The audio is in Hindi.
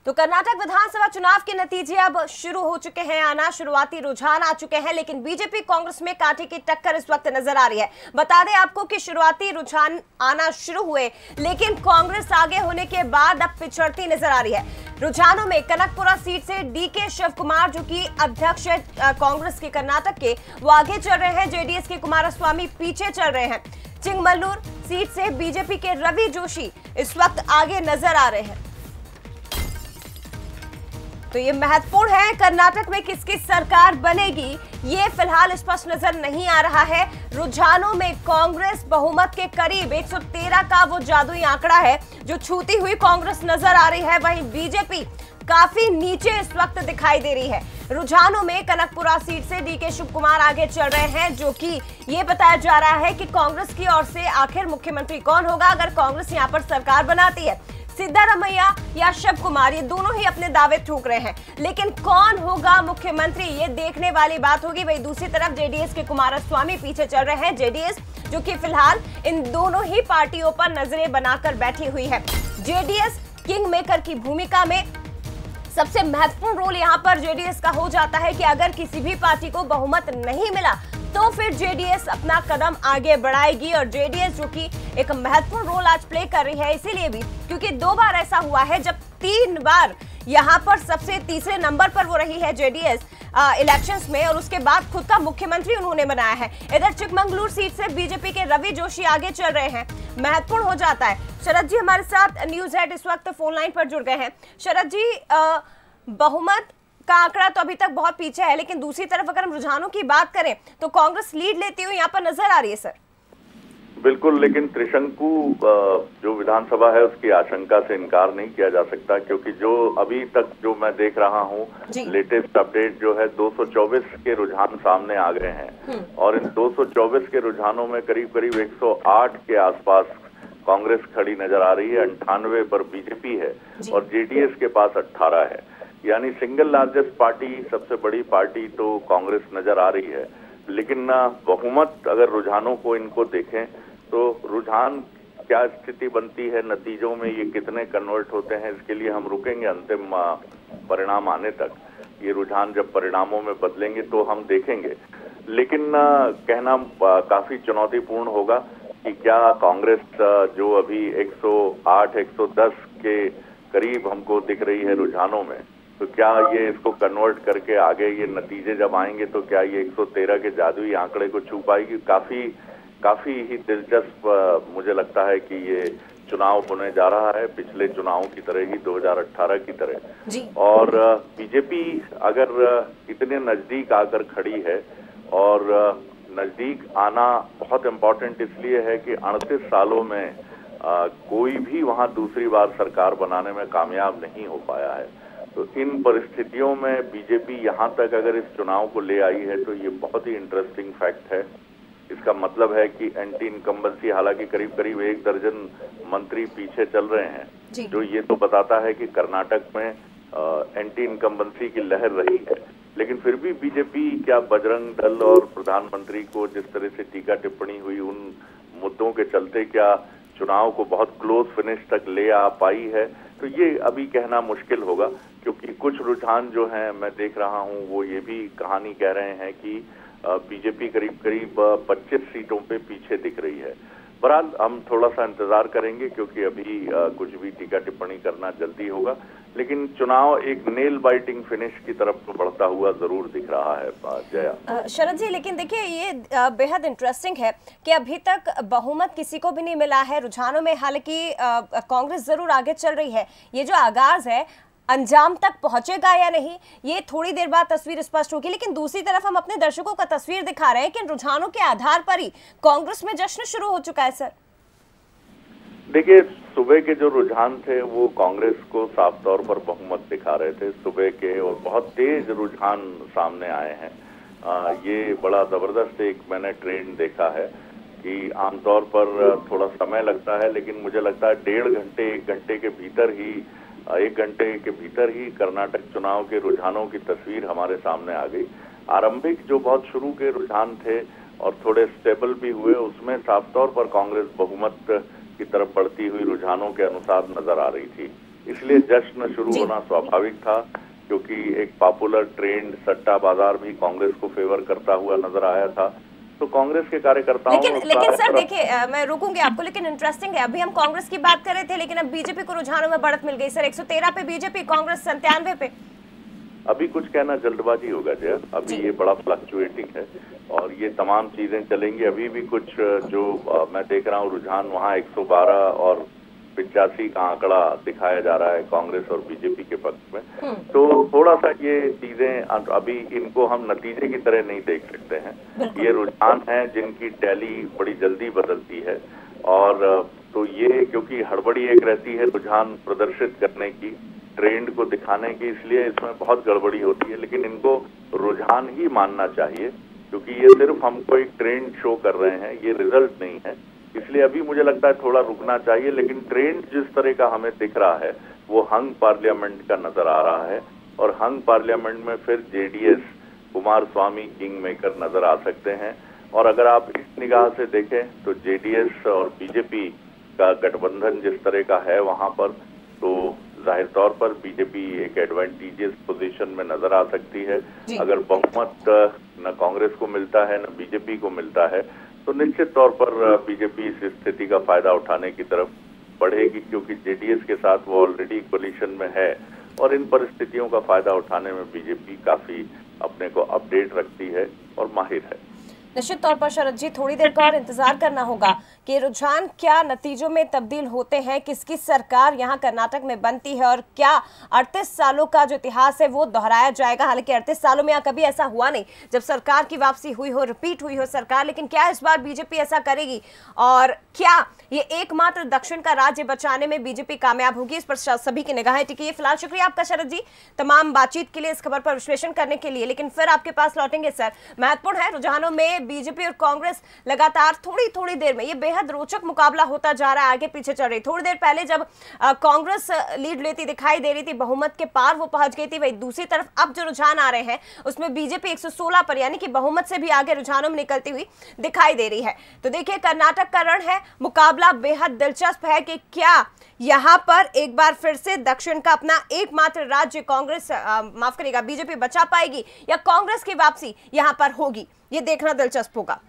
तो कर्नाटक विधानसभा चुनाव के नतीजे अब शुरू हो चुके हैं आना, शुरुआती रुझान आ चुके हैं, लेकिन बीजेपी कांग्रेस में कांटे की टक्कर इस वक्त नजर आ रही है। बता दें आपको कि शुरुआती रुझान आना शुरू हुए, लेकिन कांग्रेस आगे होने के बाद अब पिछड़ती नजर आ रही है। रुझानों में कनकपुरा सीट से डीके शिव कुमार, जो कि अध्यक्ष है कांग्रेस के कर्नाटक के, वो आगे चल रहे हैं। जेडीएस के कुमारस्वामी पीछे चल रहे हैं। चिंगमल्लूर सीट से बीजेपी के रवि जोशी इस वक्त आगे नजर आ रहे हैं। तो ये महत्वपूर्ण है, कर्नाटक में किसकी सरकार बनेगी ये फिलहाल स्पष्ट नजर नहीं आ रहा है। रुझानों में कांग्रेस बहुमत के करीब 113 का वो जादुई आंकड़ा है जो छूती हुई कांग्रेस नजर आ रही है। वहीं बीजेपी काफी नीचे इस वक्त दिखाई दे रही है। रुझानों में कनकपुरा सीट से डीके शिव कुमार आगे चल रहे हैं, जो कि ये बताया जा रहा है कि कांग्रेस की ओर से आखिर मुख्यमंत्री कौन होगा अगर कांग्रेस यहां पर सरकार बनाती है। सिद्धारमैया या शिव कुमार, ये दोनों ही अपने दावे ठोक रहे हैं, लेकिन कौन होगा मुख्यमंत्री ये देखने वाली बात होगी। वही दूसरी तरफ जेडीएस के कुमारस्वामी पीछे चल रहे हैं। जेडीएस जो कि फिलहाल इन दोनों ही पार्टियों पर नजरें बनाकर बैठी हुई है। जेडीएस किंग मेकर की भूमिका में सबसे महत्वपूर्ण रोल यहां पर जेडीएस का हो जाता है कि अगर किसी भी पार्टी को बहुमत नहीं मिला तो फिर जेडीएस अपना कदम आगे बढ़ाएगी। और जेडीएस जो कि एक महत्वपूर्ण रोल आज प्ले कर रही है, इसीलिए भी क्योंकि 2 बार ऐसा हुआ है जब 3 बार यहां पर सबसे तीसरे नंबर पर वो रही है जेडीएस इलेक्शंस में, और उसके बाद खुद का मुख्यमंत्री उन्होंने बनाया है। इधर चिकमंगलूर सीट से बीजेपी के रवि जोशी आगे चल रहे हैं। महत्वपूर्ण हो जाता है। शरद जी हमारे साथ न्यूज हेड इस वक्त फोन लाइन पर जुड़ गए हैं। शरद जी, बहुमत का आंकड़ा तो अभी तक बहुत पीछे है, लेकिन दूसरी तरफ अगर हम रुझानों की बात करें तो कांग्रेस लीड लेती हुई यहाँ पर नजर आ रही है। सर बिल्कुल, लेकिन त्रिशंकु जो विधानसभा है उसकी आशंका से इनकार नहीं किया जा सकता, क्योंकि जो अभी तक जो मैं देख रहा हूँ लेटेस्ट अपडेट जो है 224 के रुझान सामने आ गए हैं, और इन 224 के रुझानों में करीब करीब 108 के आसपास कांग्रेस खड़ी नजर आ रही है, 98 पर बीजेपी है और जेडीएस के पास 18 है। यानी सिंगल लार्जेस्ट पार्टी, सबसे बड़ी पार्टी तो कांग्रेस नजर आ रही है। लेकिन बहुमत अगर रुझानों को इनको देखें तो रुझान क्या स्थिति बनती है, नतीजों में ये कितने कन्वर्ट होते हैं, इसके लिए हम रुकेंगे अंतिम परिणाम आने तक। ये रुझान जब परिणामों में बदलेंगे तो हम देखेंगे। लेकिन कहना काफी चुनौतीपूर्ण होगा कि क्या कांग्रेस जो अभी 108 110 के करीब हमको दिख रही है रुझानों में, तो क्या ये इसको कन्वर्ट करके आगे ये नतीजे जब आएंगे तो क्या ये 113 के जादुई आंकड़े को छू पाएगी। काफी ही दिलचस्प मुझे लगता है कि ये चुनाव होने जा रहा है, पिछले चुनावों की तरह ही, 2018 की तरह। और बीजेपी अगर इतने नजदीक आकर खड़ी है, और नजदीक आना बहुत इम्पोर्टेंट इसलिए है कि 38 सालों में कोई भी वहां दूसरी बार सरकार बनाने में कामयाब नहीं हो पाया है। तो इन परिस्थितियों में बीजेपी यहां तक अगर इस चुनाव को ले आई है तो ये बहुत ही इंटरेस्टिंग फैक्ट है। इसका मतलब है कि एंटी इनकम्बेंसी, हालांकि करीब करीब 1 दर्जन मंत्री पीछे चल रहे हैं, जो ये तो बताता है कि कर्नाटक में एंटी इनकम्बेंसी की लहर रही है। लेकिन फिर भी बीजेपी क्या बजरंग दल और प्रधानमंत्री को जिस तरह से टीका टिप्पणी हुई, उन मुद्दों के चलते क्या चुनाव को बहुत क्लोज फिनिश तक ले आ पाई है, तो ये अभी कहना मुश्किल होगा। क्योंकि कुछ रुझान जो हैं मैं देख रहा हूं वो ये भी कहानी कह रहे हैं कि बीजेपी करीब करीब 25 सीटों पे पीछे दिख रही है। बहरहाल हम थोड़ा सा इंतजार करेंगे, क्योंकि अभी कुछ भी टीका टिप्पणी करना जल्दी होगा। लेकिन चुनाव एक नेल बाइटिंग फिनिश की तरफ तो बढ़ता हुआ जरूर दिख रहा है। जया शरद जी, लेकिन देखिए ये बेहद इंटरेस्टिंग है कि अभी तक बहुमत किसी को भी नहीं मिला है रुझानों में। हालांकि कांग्रेस जरूर आगे चल रही है। ये जो आगाज है, अंजाम तक पहुंचेगा या नहीं ये थोड़ी देर बाद तस्वीर स्पष्ट होगी। लेकिन दूसरी तरफ हम अपने दर्शकों का तस्वीर दिखा रहे हैं कि इन रुझानों के आधार पर ही कांग्रेस में जश्न शुरू हो चुका है। सर देखिए, सुबह के जो रुझान थे वो कांग्रेस को साफ तौर पर बहुमत दिखा रहे थे सुबह के, और बहुत तेज रुझान सामने आए हैं। ये बड़ा जबरदस्त एक मैंने ट्रेंड देखा है कि आमतौर पर थोड़ा समय लगता है, लेकिन मुझे लगता है 1.5 घंटे 1 घंटे के भीतर ही 1 घंटे के भीतर ही कर्नाटक चुनाव के रुझानों की तस्वीर हमारे सामने आ गई। आरंभिक जो बहुत शुरू के रुझान थे और थोड़े स्टेबल भी हुए, उसमें साफ तौर पर कांग्रेस बहुमत की तरफ बढ़ती हुई रुझानों के अनुसार नजर आ रही थी। इसलिए जश्न शुरू होना स्वाभाविक था, क्योंकि एक पॉपुलर ट्रेंड सट्टा बाजार भी कांग्रेस को फेवर करता हुआ नजर आया था। तो कांग्रेस के कार्यकर्ताओं लेकिन सर देखिए, मैं रोकूंगी आपको, लेकिन इंटरेस्टिंग है, अभी हम कांग्रेस की बात कर रहे थे, लेकिन अब बीजेपी को रुझानों में बढ़त मिल गई सर। 113 पे बीजेपी, कांग्रेस 97 पे। अभी कुछ कहना जल्दबाजी होगा जया, अभी ये बड़ा फ्लक्चुएटिंग है और ये तमाम चीजें चलेंगी। अभी भी कुछ जो मैं देख रहा हूँ रुझान वहाँ 112 और 85 का आंकड़ा दिखाया जा रहा है कांग्रेस और बीजेपी के पक्ष में। तो थोड़ा सा ये चीजें अभी इनको हम नतीजे की तरह नहीं देख सकते हैं। ये रुझान हैं जिनकी टैली बड़ी जल्दी बदलती है और तो ये क्योंकि हड़बड़ी एक रहती है रुझान प्रदर्शित करने की, ट्रेंड को दिखाने की, इसलिए इसमें बहुत गड़बड़ी होती है। लेकिन इनको रुझान ही मानना चाहिए, क्योंकि ये सिर्फ हमको एक ट्रेंड शो कर रहे हैं, ये रिजल्ट नहीं है। इसलिए अभी मुझे लगता है थोड़ा रुकना चाहिए। लेकिन ट्रेंड जिस तरह का हमें दिख रहा है वो हंग पार्लियामेंट का नजर आ रहा है और हंग पार्लियामेंट में फिर जेडीएस, कुमारस्वामी किंग मेकर नजर आ सकते हैं। और अगर आप इस निगाह से देखें तो जेडीएस और बीजेपी का गठबंधन जिस तरह का है वहां पर, तो जाहिर तौर पर बीजेपी एक एडवांटेजियस पोजीशन में नजर आ सकती है। अगर बहुमत न कांग्रेस को मिलता है न बीजेपी को मिलता है तो निश्चित तौर पर बीजेपी इस स्थिति का फायदा उठाने की तरफ बढ़ेगी, क्योंकि जेडीएस के साथ वो ऑलरेडी कोलिशन में है और इन परिस्थितियों का फायदा उठाने में बीजेपी काफी अपने को अपडेट रखती है और माहिर है। निश्चित तौर पर शरद जी, थोड़ी देर का और इंतजार करना होगा कि रुझान क्या नतीजों में तब्दील होते हैं, किसकी सरकार यहां कर्नाटक में बनती है और क्या 38 सालों का जो इतिहास है वो दोहराया जाएगा। हालांकि 38 सालों में यहाँ कभी ऐसा हुआ नहीं जब सरकार की वापसी हुई हो, रिपीट हुई हो सरकार, लेकिन क्या इस बार बीजेपी ऐसा करेगी और क्या ये एकमात्र दक्षिण का राज्य बचाने में बीजेपी कामयाब होगी, इस पर सभी की निगाहें टिकी है। फिलहाल शुक्रिया आपका शरद जी तमाम बातचीत के लिए, इस खबर पर विश्लेषण करने के लिए, लेकिन फिर आपके पास लौटेंगे सर। महत्वपूर्ण है रुझानों में बीजेपी और कांग्रेस लगातार थोड़ी देर में ये बेहद रोचक मुकाबला होता जा रहा है, आगे पीछे चल रही। थोड़ी देर पहले जब कांग्रेस लीड लेती दिखाई दे रही थी, बहुमत के पार वो पहुंच गई थी, वही दूसरी तरफ अब जो रुझान आ रहे हैं उसमें बीजेपी 116 पर यानी कि बहुमत से भी आगे रुझानों में निकलती हुई दिखाई दे रही है। तो देखिए कर्नाटक का रण है, मुकाबला बेहद दिलचस्प है कि क्या यहां पर एक बार फिर से दक्षिण का अपना एकमात्र राज्य कांग्रेस माफ करिएगा बीजेपी बचा पाएगी या कांग्रेस की वापसी यहां पर होगी, ये देखना दिलचस्प होगा।